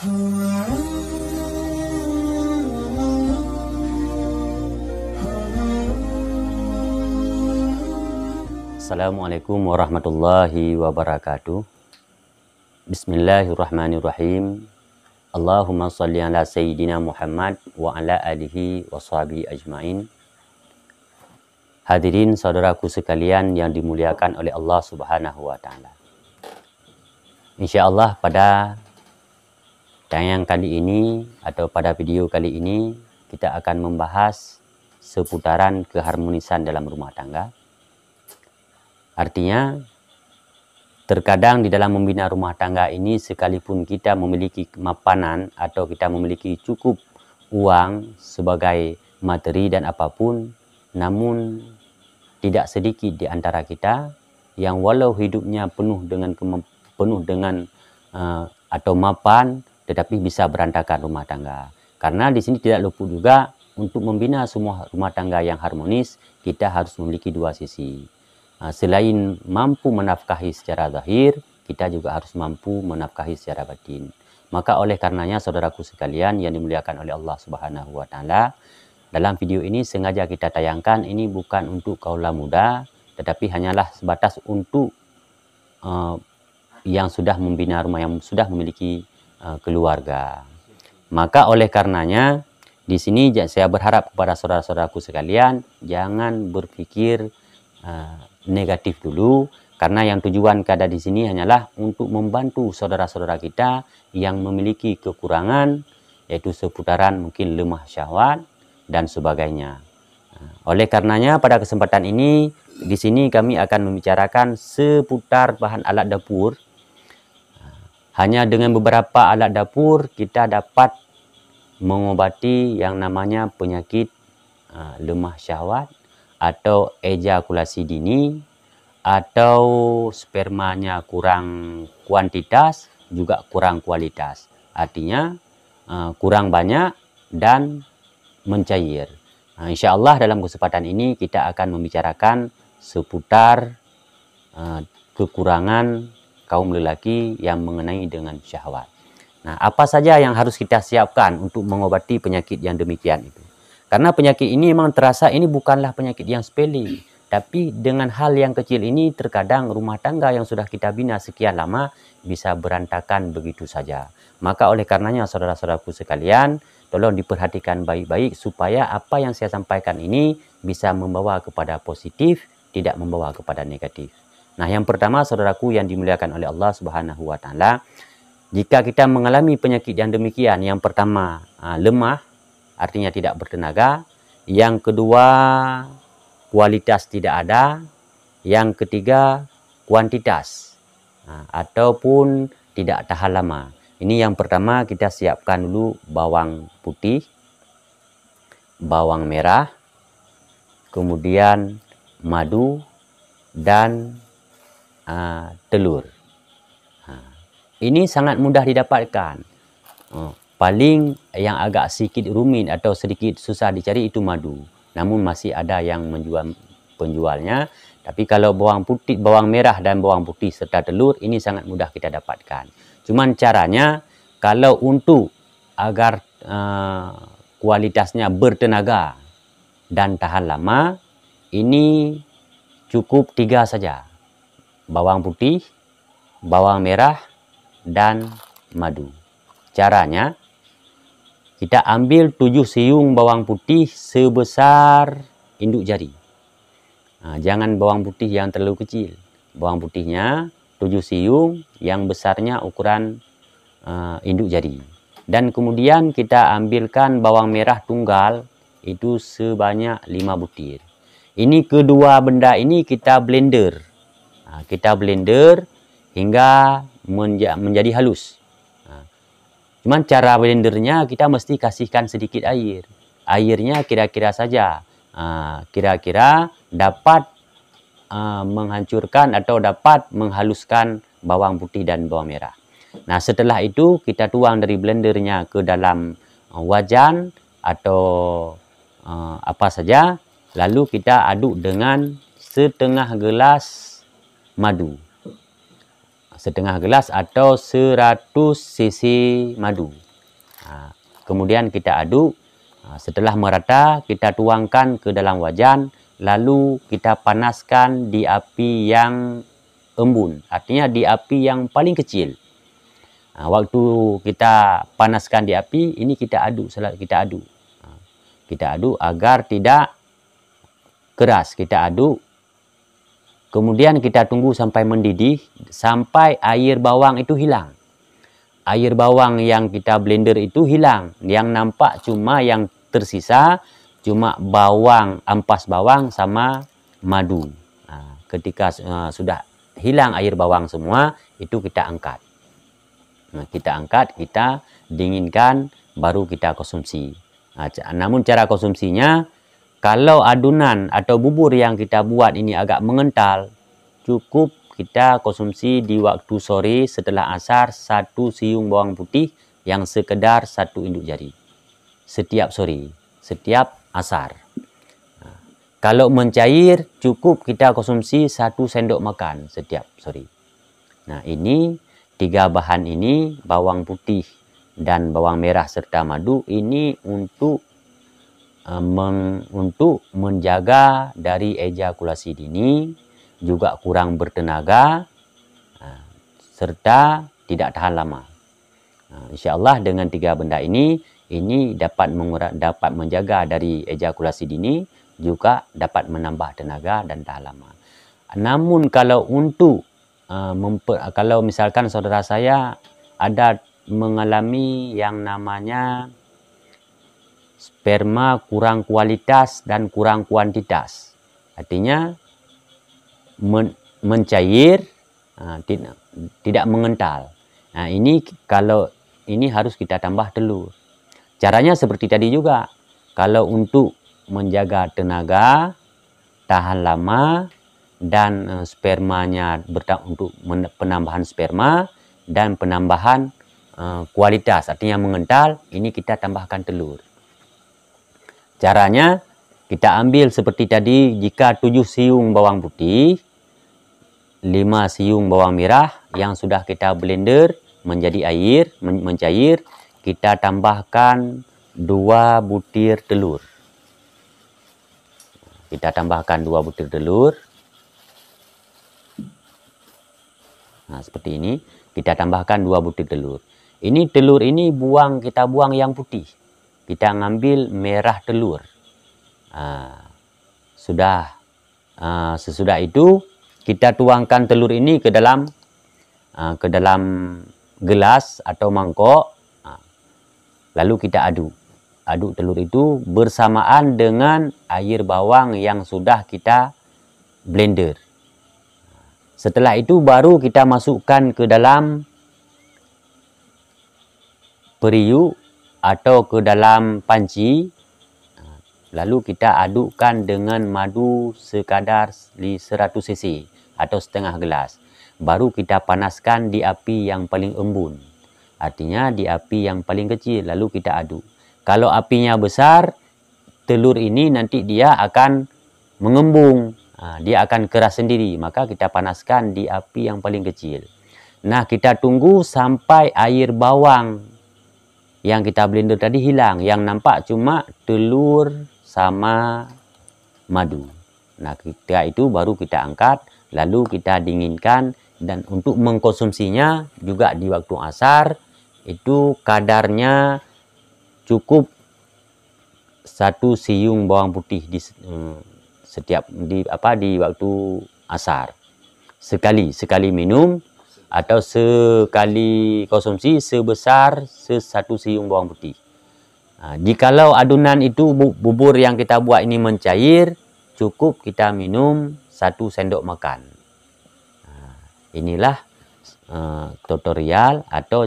Assalamualaikum warahmatullahi wabarakatuh. Bismillahirrahmanirrahim. Allahumma salli ala Sayyidina Muhammad wa ala alihi wa sahbihi ajma'in. Hadirin saudaraku sekalian yang dimuliakan oleh Allah Subhanahu wa Ta'ala. InsyaAllah pada tayangan kali ini atau pada video kali ini kita akan membahas seputaran keharmonisan dalam rumah tangga. Artinya terkadang di dalam membina rumah tangga ini sekalipun kita memiliki kemapanan atau kita memiliki cukup uang sebagai materi dan apapun, namun tidak sedikit di antara kita yang walau hidupnya penuh dengan atau mapan, tetapi bisa berantakan rumah tangga. Karena di sini tidak luput juga untuk membina semua rumah tangga yang harmonis, kita harus memiliki dua sisi. Selain mampu menafkahi secara zahir, kita juga harus mampu menafkahi secara batin. Maka oleh karenanya saudaraku sekalian yang dimuliakan oleh Allah Subhanahu wa Ta'ala, dalam video ini sengaja kita tayangkan ini bukan untuk kaula muda, tetapi hanyalah sebatas untuk yang sudah membina rumah, yang sudah memiliki keluarga. Maka oleh karenanya di sini saya berharap kepada saudara-saudaraku sekalian jangan berpikir negatif dulu, karena yang tujuan kita di sini hanyalah untuk membantu saudara-saudara kita yang memiliki kekurangan, yaitu seputaran mungkin lemah syahwat dan sebagainya. Oleh karenanya pada kesempatan ini di sini kami akan membicarakan seputar bahan alat dapur. Hanya dengan beberapa alat dapur kita dapat mengobati yang namanya penyakit lemah syahwat atau ejakulasi dini atau spermanya kurang kuantitas juga kurang kualitas. Artinya kurang banyak dan mencair. InsyaAllah dalam kesempatan ini kita akan membicarakan seputar kekurangan kaum lelaki yang mengenai dengan syahwat. Nah, apa saja yang harus kita siapkan untuk mengobati penyakit yang demikian itu? Karena penyakit ini memang terasa ini bukanlah penyakit yang sepele. Tapi dengan hal yang kecil ini terkadang rumah tangga yang sudah kita bina sekian lama bisa berantakan begitu saja. Maka oleh karenanya saudara-saudaraku sekalian, tolong diperhatikan baik-baik supaya apa yang saya sampaikan ini bisa membawa kepada positif, tidak membawa kepada negatif. Nah, yang pertama saudaraku yang dimuliakan oleh Allah Subhanahu wa Ta'ala, jika kita mengalami penyakit yang demikian, yang pertama lemah, artinya tidak bertenaga. Yang kedua, kualitas tidak ada. Yang ketiga, kuantitas ataupun tidak tahan lama. Ini yang pertama, kita siapkan dulu bawang putih, bawang merah, kemudian madu dan telur. Ini sangat mudah didapatkan. Paling yang agak sedikit rumit atau sedikit susah dicari itu madu. Namun masih ada yang menjual penjualnya. Tapi kalau bawang putih, bawang merah dan bawang putih serta telur ini sangat mudah kita dapatkan. Cuman caranya kalau untuk agar kualitasnya bertenaga dan tahan lama, ini cukup 3 saja. Bawang putih, bawang merah, dan madu. Caranya, kita ambil 7 siung bawang putih sebesar induk jari. Jangan bawang putih yang terlalu kecil. Bawang putihnya 7 siung yang besarnya ukuran induk jari. Dan kemudian kita ambilkan bawang merah tunggal itu sebanyak 5 butir. Ini kedua benda ini kita blender. Kita blender hingga menjadi halus. Cuman cara blendernya kita mesti kasihkan sedikit air. Airnya kira-kira saja. Kira-kira dapat menghancurkan atau dapat menghaluskan bawang putih dan bawang merah. Nah, setelah itu kita tuang dari blendernya ke dalam wajan atau apa saja. Lalu kita aduk dengan setengah gelas madu. setengah gelas atau 100 cc madu. Kemudian kita aduk. Setelah merata, kita tuangkan ke dalam wajan, lalu kita panaskan di api yang embun, artinya di api yang paling kecil. Waktu kita panaskan di api, ini kita aduk, kita aduk agar tidak keras. Kita aduk, kemudian kita tunggu sampai mendidih, sampai air bawang itu hilang. Air bawang yang kita blender itu hilang. Yang nampak cuma yang tersisa cuma bawang, ampas bawang sama madu. Ketika sudah hilang air bawang semua, itu kita angkat. Kita angkat, kita dinginkan, baru kita konsumsi. Namun cara konsumsinya, kalau adunan atau bubur yang kita buat ini agak mengental, cukup kita konsumsi di waktu sore setelah asar 1 siung bawang putih yang sekedar 1 induk jari. Setiap sore, setiap asar. Kalau mencair, cukup kita konsumsi 1 sendok makan setiap sore. Ini 3 bahan ini, bawang putih dan bawang merah serta madu, ini untuk menjaga dari ejakulasi dini, juga kurang bertenaga, serta tidak tahan lama. InsyaAllah dengan 3 benda ini dapat menjaga dari ejakulasi dini, juga dapat menambah tenaga dan tahan lama. Namun kalau kalau misalkan saudara saya ada mengalami yang namanya sperma kurang kualitas dan kurang kuantitas, artinya mencair, tidak mengental. Kalau ini harus kita tambah telur. Caranya seperti tadi juga. Kalau untuk menjaga tenaga, tahan lama, dan spermanya untuk penambahan sperma dan penambahan kualitas, artinya mengental, ini kita tambahkan telur. Caranya kita ambil seperti tadi, jika 7 siung bawang putih, 5 siung bawang merah yang sudah kita blender menjadi air, mencair, kita tambahkan 2 butir telur. Kita tambahkan 2 butir telur. Seperti ini, kita tambahkan 2 butir telur. Ini telur ini kita buang yang putih. Kita ngambil merah telur. Sesudah itu kita tuangkan telur ini ke dalam gelas atau mangkok, lalu kita aduk telur itu bersamaan dengan air bawang yang sudah kita blender. Setelah itu baru kita masukkan ke dalam periuk atau ke dalam panci. Lalu kita adukkan dengan madu sekadar 100 cc atau setengah gelas. Baru kita panaskan di api yang paling embun. Artinya di api yang paling kecil. Lalu kita aduk. Kalau apinya besar, telur ini nanti dia akan mengembung. Dia akan keras sendiri. Maka kita panaskan di api yang paling kecil. Kita tunggu sampai air bawang yang kita blender tadi hilang. Yang nampak cuma telur sama madu. Ketika itu baru kita angkat, lalu kita dinginkan, dan untuk mengkonsumsinya juga di waktu asar itu kadarnya cukup 1 siung bawang putih di waktu asar. Sekali minum atau sekali konsumsi sebesar 1 siung bawang putih. Jikalau adunan itu bubur yang kita buat ini mencair, cukup kita minum 1 sendok makan. Inilah tutorial atau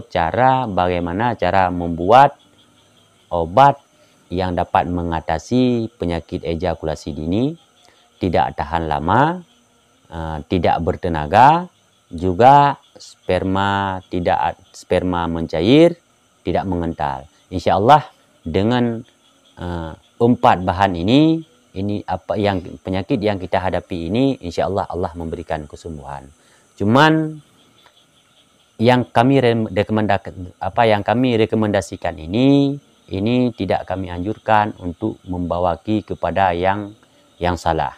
bagaimana cara membuat obat yang dapat mengatasi penyakit ejakulasi dini, tidak tahan lama, tidak bertenaga, juga sperma mencair, tidak mengental. InsyaAllah dengan 4 bahan ini penyakit yang kita hadapi ini, insya Allah Allah memberikan kesembuhan. Cuman yang kami rekomendasikan ini tidak kami anjurkan untuk membawaki kepada yang salah.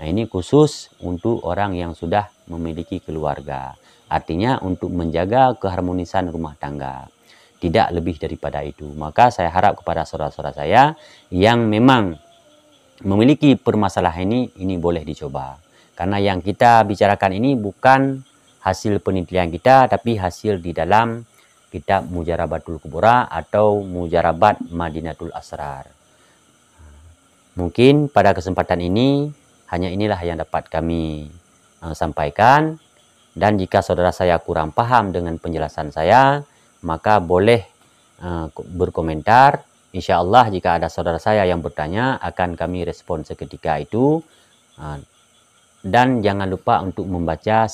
Nah, ini khusus untuk orang yang sudah memiliki keluarga. Artinya untuk menjaga keharmonisan rumah tangga. Tidak lebih daripada itu. Maka saya harap kepada saudara-saudara saya yang memang memiliki permasalahan ini boleh dicoba. Karena yang kita bicarakan ini bukan hasil penelitian kita, tapi hasil di dalam kitab Mujarabatul Kubra atau Mujarabat Madinatul Asrar. Mungkin pada kesempatan ini hanya inilah yang dapat kami sampaikan. Dan jika saudara saya kurang paham dengan penjelasan saya, maka boleh berkomentar. Insya Allah jika ada saudara saya yang bertanya, akan kami respon seketika itu. Dan jangan lupa untuk membaca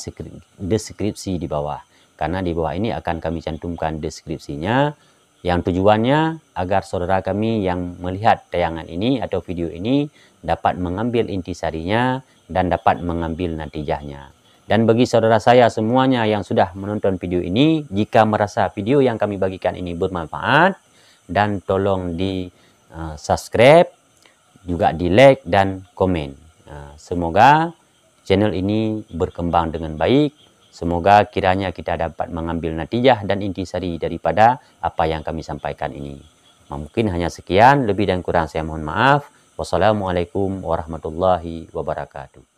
deskripsi di bawah. Karena di bawah ini akan kami cantumkan deskripsinya. Yang tujuannya agar saudara kami yang melihat tayangan ini atau video ini dapat mengambil intisarinya dan dapat mengambil natijahnya. Dan bagi saudara saya semuanya yang sudah menonton video ini, jika merasa video yang kami bagikan ini bermanfaat, dan tolong di subscribe, juga di like dan komen. Semoga channel ini berkembang dengan baik. Semoga kiranya kita dapat mengambil natijah dan intisari daripada apa yang kami sampaikan ini. Mungkin hanya sekian, lebih dan kurang saya mohon maaf. Wassalamualaikum warahmatullahi wabarakatuh.